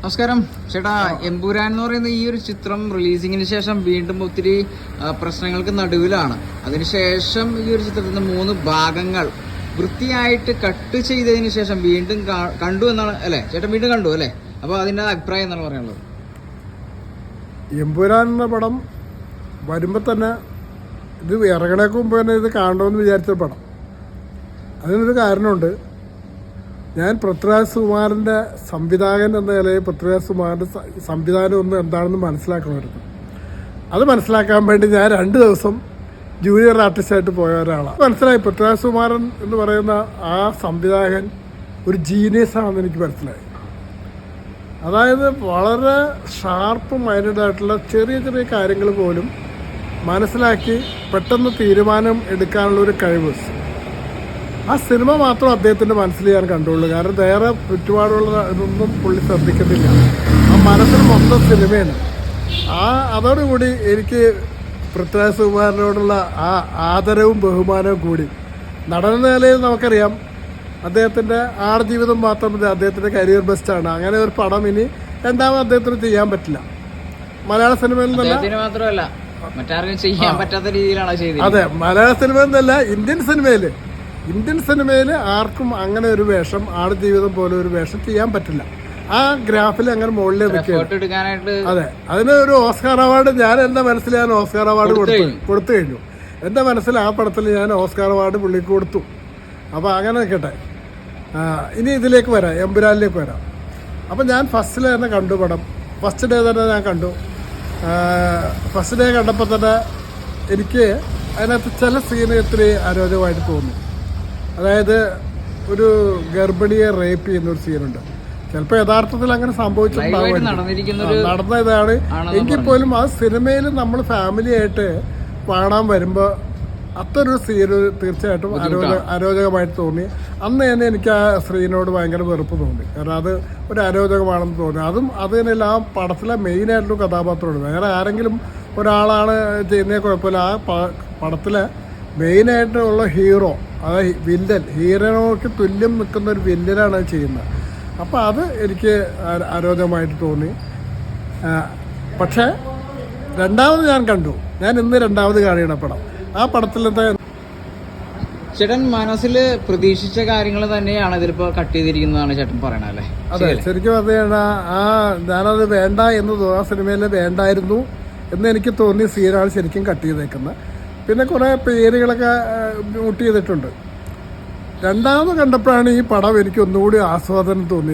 നമസ്കാരം ചേട്ടാ. എമ്പുരാൻ എന്ന് പറയുന്ന ഈ ഒരു ചിത്രം റിലീസിങ്ങിന് ശേഷം വീണ്ടും ഒത്തിരി പ്രശ്നങ്ങൾക്ക് നടുവിലാണ്. അതിനുശേഷം ഈ ഒരു ചിത്രത്തിന്റെ 3 ഭാഗങ്ങൾ വൃത്തിയായിട്ട് കട്ട് ചെയ്തതിന് ശേഷം വീണ്ടും കണ്ടു എന്നാണ് അല്ലേ ചേട്ടൻ? വീണ്ടും കണ്ടു അല്ലേ? അപ്പൊ അതിന്റെ അഭിപ്രായം എന്താണ് പറയാനുള്ളത്? എമ്പുരാൻ എന്ന പടം വരുമ്പോൾ തന്നെ ഇത് ഇറങ്ങണേക്ക് മുമ്പ് തന്നെ ഇത് കാണണമെന്ന് വിചാരിച്ച പടം. അതിനൊരു കാരണമുണ്ട്. ഞാൻ പൃഥ്വിരാജ് സുകുമാരൻ്റെ സംവിധായകൻ എന്ന നിലയിൽ പൃഥ്വിരാജ് സുകുമാരൻ്റെ സംവിധാനം ഒന്ന് എന്താണെന്ന് മനസ്സിലാക്കണമായിരുന്നു. അത് മനസ്സിലാക്കാൻ വേണ്ടി ഞാൻ 2 ദിവസം ജൂനിയർ ആർട്ടിസ്റ്റായിട്ട് പോയ ഒരാളാണ്. മനസ്സിലായി പൃഥ്വിരാജ് സുകുമാരൻ എന്ന് പറയുന്ന ആ സംവിധായകൻ ഒരു ജീനിയസ് ആണെന്ന് എനിക്ക് മനസ്സിലായി. അതായത് വളരെ ഷാർപ്പ് മൈൻഡഡ് ആയിട്ടുള്ള ചെറിയ ചെറിയ കാര്യങ്ങൾ പോലും മനസ്സിലാക്കി പെട്ടെന്ന് തീരുമാനം എടുക്കാനുള്ള ഒരു കഴിവ്. ആ സിനിമ മാത്രം അദ്ദേഹത്തിൻ്റെ മനസ്സിൽ ഞാൻ കണ്ടുള്ളൂ. കാരണം വേറെ ചുറ്റുപാടുള്ള ഇതൊന്നും പുള്ളി ശ്രദ്ധിക്കുന്നില്ല. ആ മനസ്സിൽ മൊത്തം സിനിമയാണ്. അതോടുകൂടി എനിക്ക് പൃഥ്വിരാജ് സുകുമാരനോടുള്ള ആ ആദരവും ബഹുമാനവും കൂടി. നടനെന്ന നിലയിൽ നമുക്കറിയാം അദ്ദേഹത്തിൻ്റെ ആടുജീവിതം മാത്രം അദ്ദേഹത്തിൻ്റെ കരിയർ ബെസ്റ്റാണ്. അങ്ങനെ ഒരു പടം ഇനി രണ്ടാമത് അദ്ദേഹത്തിന് ചെയ്യാൻ പറ്റില്ല. മലയാള സിനിമയിൽ നിന്നല്ല, മാത്രമല്ല മറ്റാർക്കും ചെയ്യാൻ പറ്റാത്ത രീതിയിലാണ് ചെയ്തത്. അതെ, മലയാള സിനിമയിൽ നിന്നല്ല, ഇന്ത്യൻ സിനിമയിൽ ആർക്കും അങ്ങനെ ഒരു വേഷം, ആടുജീവിതം പോലെ ഒരു വേഷം ചെയ്യാൻ പറ്റില്ല. ആ ഗ്രാഫിൽ അങ്ങനെ മുകളിൽ എടുക്കാനായിട്ട്. അതെ, അതിന് ഒരു ഓസ്കാർ അവാർഡ് എൻ്റെ മനസ്സിൽ ഞാൻ ഓസ്കാർ അവാർഡ് കൊടുത്തു കഴിഞ്ഞു. എൻ്റെ മനസ്സിൽ ആ പടത്തിൽ ഞാൻ ഓസ്കാർ അവാർഡ് പുള്ളിക്ക് കൊടുത്തു. അപ്പോൾ അങ്ങനെ നിൽക്കട്ടെ. ഇനി ഇതിലേക്ക് വരാം, എമ്പുരാനിലേക്ക് വരാം. അപ്പം ഞാൻ ഫസ്റ്റിൽ തന്നെ കണ്ടു പടം. ഫസ്റ്റ് ഡേ തന്നെ ഞാൻ കണ്ടു. ഫസ്റ്റ് ഡേ കണ്ടപ്പോൾ തന്നെ എനിക്ക് അതിനകത്ത് ചില സീന് ഇത്തിരി അരോചകമായിട്ട് തോന്നി. അതായത് ഒരു ഗർഭിണിയെ റേപ്പ് ചെയ്യുന്നൊരു സീനുണ്ട്. ചിലപ്പോൾ യഥാർത്ഥത്തിൽ അങ്ങനെ സംഭവിച്ചിട്ടുണ്ടാവും, നടന്ന ഇതാണ്. എങ്കിൽ പോലും ആ സിനിമയിൽ നമ്മൾ ഫാമിലിയായിട്ട് കാണാൻ വരുമ്പോൾ അത്രൊരു സീന് തീർച്ചയായിട്ടും അരോചകമായിട്ട് തോന്നി. അന്ന് തന്നെ എനിക്ക് ആ സ്ത്രീനോട് ഭയങ്കര വെറുപ്പ് തോന്നി. കാരണം അത് ഒരു അരോചകമാണെന്ന് തോന്നി. അത് തന്നെയല്ല, ആ പടത്തിലെ മെയിനായിട്ടുള്ള കഥാപാത്രമാണ്. വേറെ ആരെങ്കിലും ഒരാളാണ് ചെയ്യുന്നതിന് കുഴപ്പമില്ല. ആ പടത്തിലെ മെയിനായിട്ടുള്ള ഹീറോ, അതായത് വില്ലൻ, ഹീറോയ്ക്ക് തുല്യം നിൽക്കുന്ന ഒരു വില്ലനാണ് അത് ചെയ്യുന്നത്. അപ്പോൾ അത് എനിക്ക് അരോചകമായിട്ട് തോന്നി. പക്ഷേ രണ്ടാമത് ഞാൻ കണ്ടു. ഞാൻ ഇന്ന് രണ്ടാമത് കാണുകയാണ് പടം. ആ പടത്തിലത്തെ ചേട്ടൻ മനസ്സിൽ പ്രതീക്ഷിച്ച കാര്യങ്ങൾ തന്നെയാണ് ഇതിലിപ്പോ കട്ട് ചെയ്തിരിക്കുന്നതാണ് ചേട്ടൻ പറയണത് അല്ലേ? അതെ, ശരിക്കും പറഞ്ഞാൽ ഞാനത് വേണ്ട എന്ന് ആ സിനിമയിൽ വേണ്ടായിരുന്നു എന്ന് എനിക്ക് തോന്നിയ സീനാണ് ശരിക്കും കട്ട് ചെയ്തേക്കുന്നത്. പിന്നെ കുറേ പേരുകളൊക്കെ മ്യൂട്ട് ചെയ്തിട്ടുണ്ട്. രണ്ടാമത് കണ്ടപ്പോഴാണ് ഈ പടം എനിക്ക് ഒന്നുകൂടി ആസ്വാദനം തോന്നി.